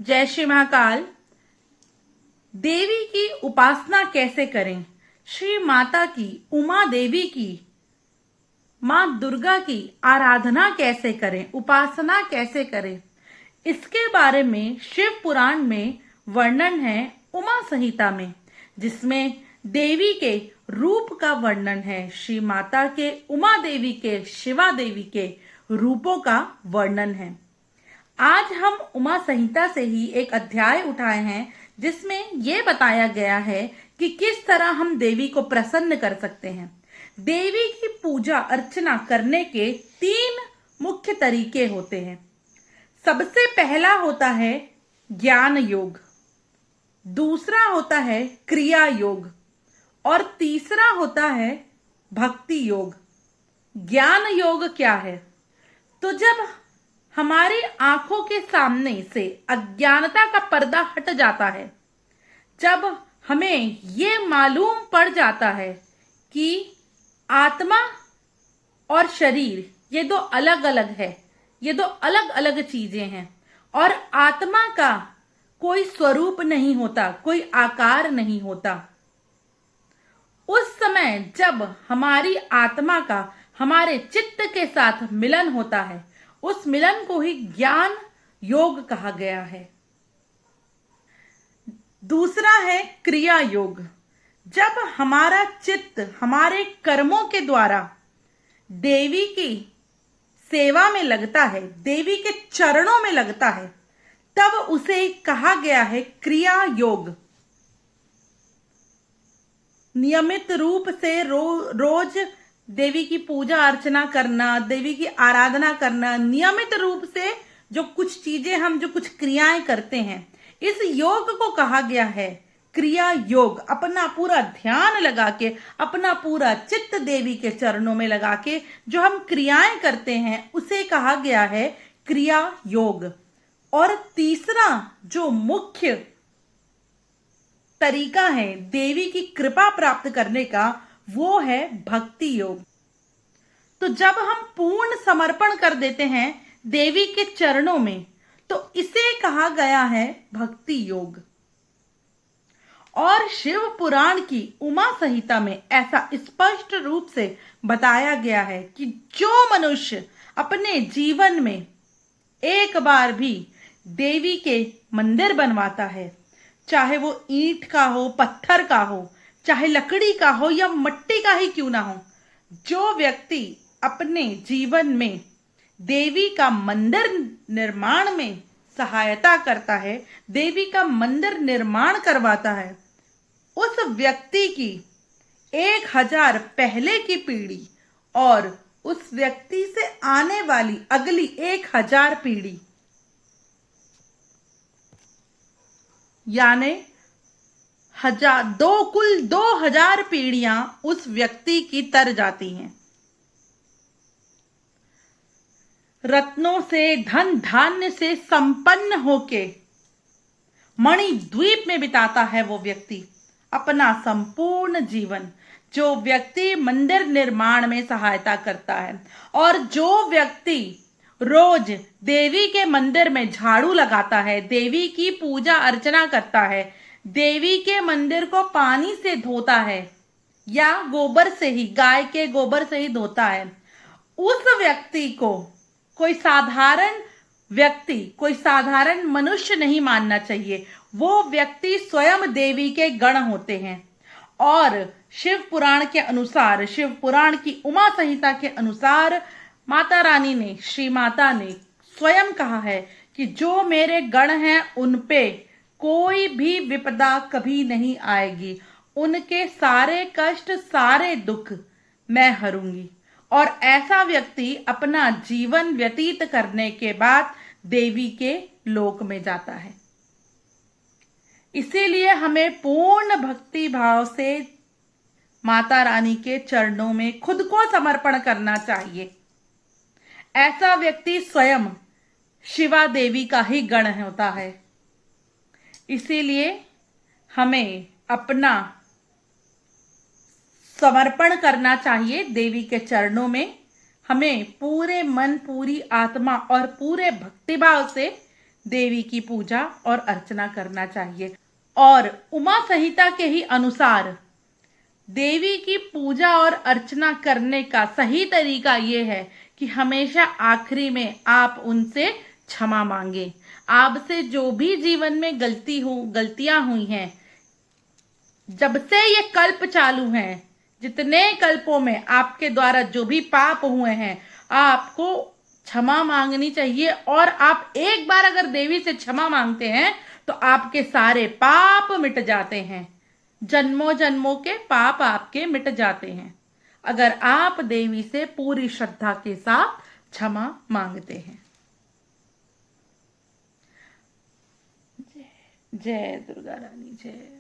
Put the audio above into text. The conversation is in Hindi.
जय श्री महाकाल। देवी की उपासना कैसे करें? श्री माता की, उमा देवी की, माँ दुर्गा की आराधना कैसे करें, उपासना कैसे करें, इसके बारे में शिव पुराण में वर्णन है उमा संहिता में, जिसमें देवी के रूप का वर्णन है। श्री माता के, उमा देवी के, शिवा देवी के रूपों का वर्णन है। आज हम उमा संहिता से ही एक अध्याय उठाए हैं जिसमें यह बताया गया है कि किस तरह हम देवी को प्रसन्न कर सकते हैं। देवी की पूजा अर्चना करने के 3 मुख्य तरीके होते हैं। सबसे पहला होता है ज्ञान योग, दूसरा होता है क्रिया योग और तीसरा होता है भक्ति योग। ज्ञान योग क्या है? तो जब हमारी आंखों के सामने से अज्ञानता का पर्दा हट जाता है, जब हमें ये मालूम पड़ जाता है कि आत्मा और शरीर ये 2 अलग अलग है, ये 2 अलग अलग चीजें हैं और आत्मा का कोई स्वरूप नहीं होता, कोई आकार नहीं होता, उस समय जब हमारी आत्मा का हमारे चित्त के साथ मिलन होता है, उस मिलन को ही ज्ञान योग कहा गया है। दूसरा है क्रिया योग। जब हमारा चित्त हमारे कर्मों के द्वारा देवी की सेवा में लगता है, देवी के चरणों में लगता है, तब उसे कहा गया है क्रिया योग। नियमित रूप से रोज देवी की पूजा अर्चना करना, देवी की आराधना करना, नियमित रूप से जो कुछ चीजें हम जो कुछ क्रियाएं करते हैं, इस योग को कहा गया है क्रिया योग। अपना पूरा ध्यान लगा के, अपना पूरा चित्त देवी के चरणों में लगा के जो हम क्रियाएं करते हैं, उसे कहा गया है क्रिया योग। और तीसरा जो मुख्य तरीका है देवी की कृपा प्राप्त करने का, वो है भक्ति योग। तो जब हम पूर्ण समर्पण कर देते हैं देवी के चरणों में, तो इसे कहा गया है भक्ति योग। और शिव पुराण की उमा संहिता में ऐसा स्पष्ट रूप से बताया गया है कि जो मनुष्य अपने जीवन में एक बार भी देवी के मंदिर बनवाता है, चाहे वो ईंट का हो, पत्थर का हो, चाहे लकड़ी का हो या मिट्टी का ही क्यों ना हो, जो व्यक्ति अपने जीवन में देवी का मंदिर निर्माण में सहायता करता है, देवी का मंदिर निर्माण करवाता है, उस व्यक्ति की 1000 पहले की पीढ़ी और उस व्यक्ति से आने वाली अगली 1000 पीढ़ी, यानी कुल 2000 पीढ़ियां उस व्यक्ति की तर जाती हैं। रत्नों से, धन धान्य से संपन्न होके मणिद्वीप में बिताता है वो व्यक्ति अपना संपूर्ण जीवन। जो व्यक्ति मंदिर निर्माण में सहायता करता है और जो व्यक्ति रोज देवी के मंदिर में झाड़ू लगाता है, देवी की पूजा अर्चना करता है, देवी के मंदिर को पानी से धोता है या गोबर से ही, गाय के गोबर से ही धोता है, उस व्यक्ति को कोई साधारण व्यक्ति, कोई साधारण मनुष्य नहीं मानना चाहिए। वो व्यक्ति स्वयं देवी के गण होते हैं। और शिव पुराण के अनुसार, शिव पुराण की उमा संहिता के अनुसार माता रानी ने, श्री माता ने स्वयं कहा है कि जो मेरे गण हैं उन पे कोई भी विपदा कभी नहीं आएगी, उनके सारे कष्ट, सारे दुख मैं हरूंगी। और ऐसा व्यक्ति अपना जीवन व्यतीत करने के बाद देवी के लोक में जाता है। इसीलिए हमें पूर्ण भक्ति भाव से माता रानी के चरणों में खुद को समर्पण करना चाहिए। ऐसा व्यक्ति स्वयं शिवा देवी का ही गण होता है। इसीलिए हमें अपना समर्पण करना चाहिए देवी के चरणों में। हमें पूरे मन, पूरी आत्मा और पूरे भक्तिभाव से देवी की पूजा और अर्चना करना चाहिए। और उमा संहिता के ही अनुसार देवी की पूजा और अर्चना करने का सही तरीका ये है कि हमेशा आखिरी में आप उनसे क्षमा मांगे। आपसे जो भी जीवन में गलतियां हुई हैं, जब से ये कल्प चालू हैं, जितने कल्पों में आपके द्वारा जो भी पाप हुए हैं, आपको क्षमा मांगनी चाहिए। और आप एक बार अगर देवी से क्षमा मांगते हैं तो आपके सारे पाप मिट जाते हैं, जन्मों जन्मों के पाप आपके मिट जाते हैं, अगर आप देवी से पूरी श्रद्धा के साथ क्षमा मांगते हैं। जय जय दुर्गा रानी जय।